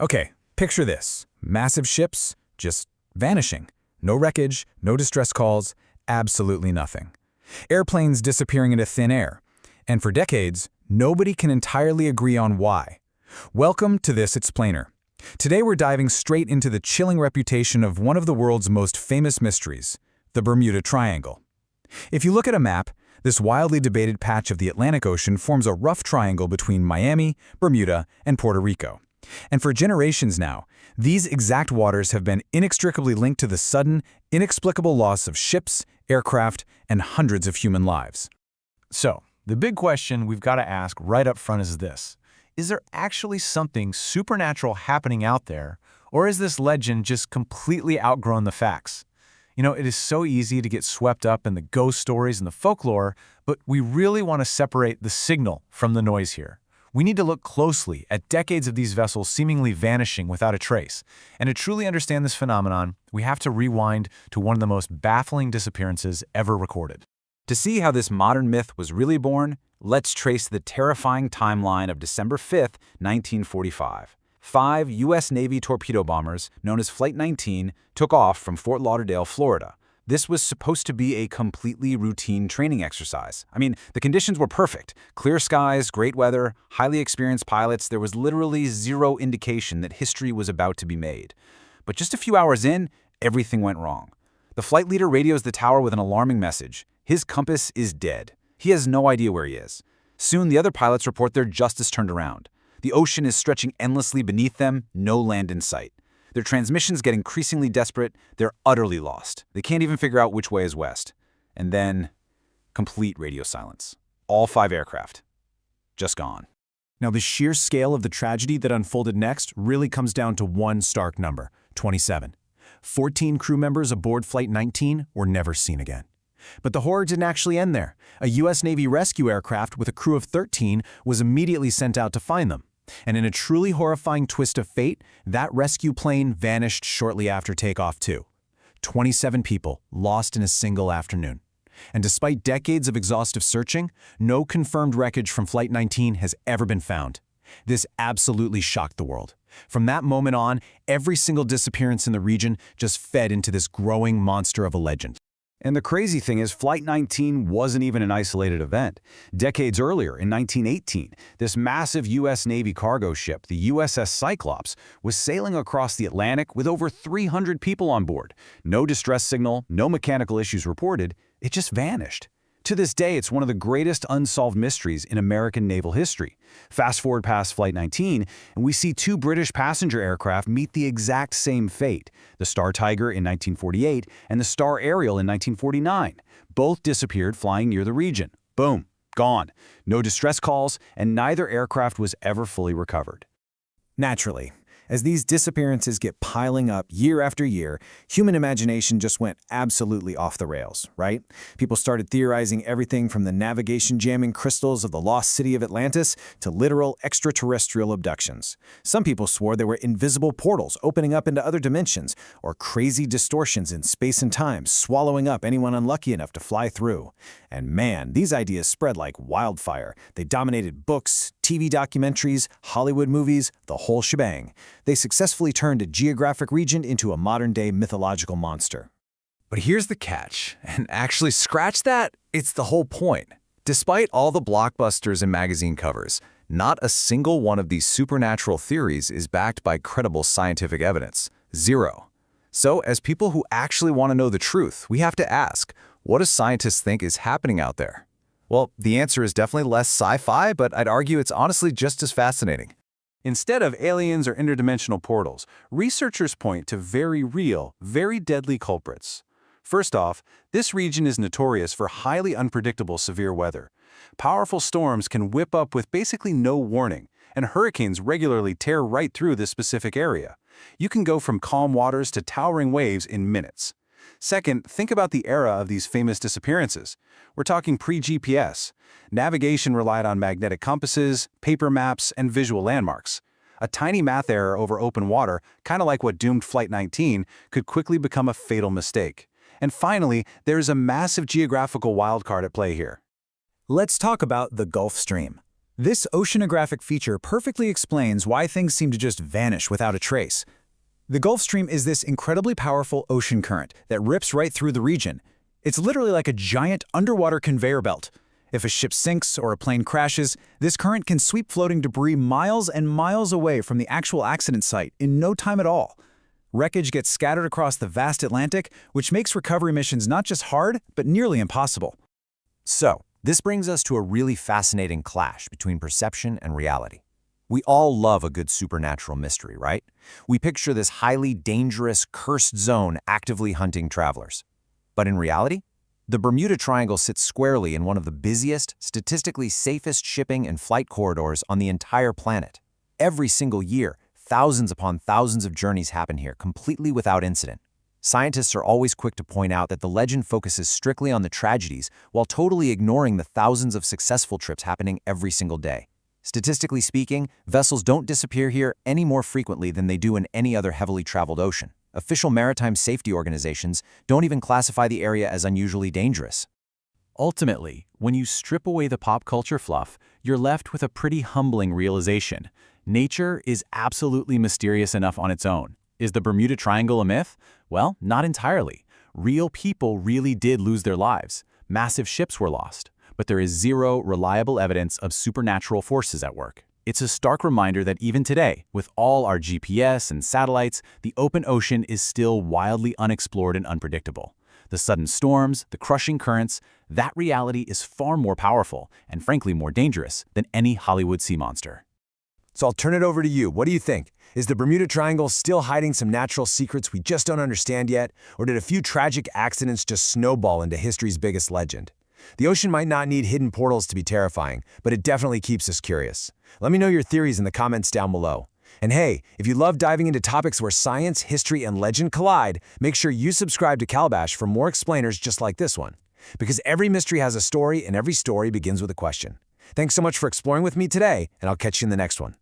Okay, picture this. Massive ships just vanishing. No wreckage, no distress calls, absolutely nothing. Airplanes disappearing into thin air. And for decades, nobody can entirely agree on why. Welcome to This Explainer. Today we're diving straight into the chilling reputation of one of the world's most famous mysteries, the Bermuda Triangle. If you look at a map, this wildly debated patch of the Atlantic Ocean forms a rough triangle between Miami, Bermuda, and Puerto Rico. And for generations now, these exact waters have been inextricably linked to the sudden, inexplicable loss of ships, aircraft, and hundreds of human lives. So, the big question we've got to ask right up front is this. Is there actually something supernatural happening out there, or is this legend just completely outgrown the facts? You know, it is so easy to get swept up in the ghost stories and the folklore, but we really want to separate the signal from the noise here. We need to look closely at decades of these vessels seemingly vanishing without a trace. And to truly understand this phenomenon, we have to rewind to one of the most baffling disappearances ever recorded. To see how this modern myth was really born, let's trace the terrifying timeline of December 5, 1945. 5 U.S. Navy torpedo bombers, known as Flight 19, took off from Fort Lauderdale, Florida. This was supposed to be a completely routine training exercise. I mean, the conditions were perfect. Clear skies, great weather, highly experienced pilots. There was literally zero indication that history was about to be made. But just a few hours in, everything went wrong. The flight leader radios the tower with an alarming message. His compass is dead. He has no idea where he is. Soon, the other pilots report they're just as turned around. The ocean is stretching endlessly beneath them, no land in sight. Their transmissions get increasingly desperate, they're utterly lost. They can't even figure out which way is west. And then, complete radio silence. All 5 aircraft. Just gone. Now, the sheer scale of the tragedy that unfolded next really comes down to one stark number, 27. 14 crew members aboard Flight 19 were never seen again. But the horror didn't actually end there. A U.S. Navy rescue aircraft with a crew of 13 was immediately sent out to find them. And in a truly horrifying twist of fate, that rescue plane vanished shortly after takeoff too. 27 people lost in a single afternoon. And despite decades of exhaustive searching, no confirmed wreckage from Flight 19 has ever been found. This absolutely shocked the world. From that moment on, every single disappearance in the region just fed into this growing monster of a legend. And the crazy thing is, Flight 19 wasn't even an isolated event. Decades earlier, in 1918, this massive U.S. Navy cargo ship, the USS Cyclops, was sailing across the Atlantic with over 300 people on board. No distress signal, no mechanical issues reported. It just vanished. To this day, it's one of the greatest unsolved mysteries in American naval history. Fast forward past Flight 19, and we see 2 British passenger aircraft meet the exact same fate. The Star Tiger in 1948 and the Star Ariel in 1949. Both disappeared flying near the region. Boom, gone. No distress calls, and neither aircraft was ever fully recovered. Naturally, as these disappearances get piling up year after year, human imagination just went absolutely off the rails, right? People started theorizing everything from the navigation jamming crystals of the lost city of Atlantis to literal extraterrestrial abductions. Some people swore there were invisible portals opening up into other dimensions, or crazy distortions in space and time swallowing up anyone unlucky enough to fly through. And man, these ideas spread like wildfire. They dominated books, TV documentaries, Hollywood movies, the whole shebang. They successfully turned a geographic region into a modern-day mythological monster. But here's the catch, and actually scratch that, it's the whole point. Despite all the blockbusters and magazine covers, not a single one of these supernatural theories is backed by credible scientific evidence. Zero. So, as people who actually want to know the truth, we have to ask, what do scientists think is happening out there? Well, the answer is definitely less sci-fi, but I'd argue it's honestly just as fascinating. Instead of aliens or interdimensional portals, researchers point to very real, very deadly culprits. First off, this region is notorious for highly unpredictable severe weather. Powerful storms can whip up with basically no warning, and hurricanes regularly tear right through this specific area. You can go from calm waters to towering waves in minutes. Second, think about the era of these famous disappearances. We're talking pre-GPS. Navigation relied on magnetic compasses, paper maps, and visual landmarks. A tiny math error over open water, kind of like what doomed Flight 19, could quickly become a fatal mistake. And finally, there's a massive geographical wildcard at play here. Let's talk about the Gulf Stream. This oceanographic feature perfectly explains why things seem to just vanish without a trace. The Gulf Stream is this incredibly powerful ocean current that rips right through the region. It's literally like a giant underwater conveyor belt. If a ship sinks or a plane crashes, this current can sweep floating debris miles and miles away from the actual accident site in no time at all. Wreckage gets scattered across the vast Atlantic, which makes recovery missions not just hard, but nearly impossible. So, this brings us to a really fascinating clash between perception and reality. We all love a good supernatural mystery, right? We picture this highly dangerous, cursed zone actively hunting travelers. But in reality, the Bermuda Triangle sits squarely in one of the busiest, statistically safest shipping and flight corridors on the entire planet. Every single year, thousands upon thousands of journeys happen here completely without incident. Scientists are always quick to point out that the legend focuses strictly on the tragedies while totally ignoring the thousands of successful trips happening every single day. Statistically speaking, vessels don't disappear here any more frequently than they do in any other heavily traveled ocean. Official maritime safety organizations don't even classify the area as unusually dangerous. Ultimately, when you strip away the pop culture fluff, you're left with a pretty humbling realization. Nature is absolutely mysterious enough on its own. Is the Bermuda Triangle a myth? Well, not entirely. Real people really did lose their lives. Massive ships were lost. But there is zero reliable evidence of supernatural forces at work. It's a stark reminder that even today, with all our GPS and satellites, the open ocean is still wildly unexplored and unpredictable. The sudden storms, the crushing currents, that reality is far more powerful and frankly more dangerous than any Hollywood sea monster. So I'll turn it over to you. What do you think? Is the Bermuda Triangle still hiding some natural secrets we just don't understand yet? Or did a few tragic accidents just snowball into history's biggest legend? The ocean might not need hidden portals to be terrifying, but it definitely keeps us curious. Let me know your theories in the comments down below. And hey, if you love diving into topics where science, history, and legend collide, make sure you subscribe to Calabash for more explainers just like this one. Because every mystery has a story, and every story begins with a question. Thanks so much for exploring with me today, and I'll catch you in the next one.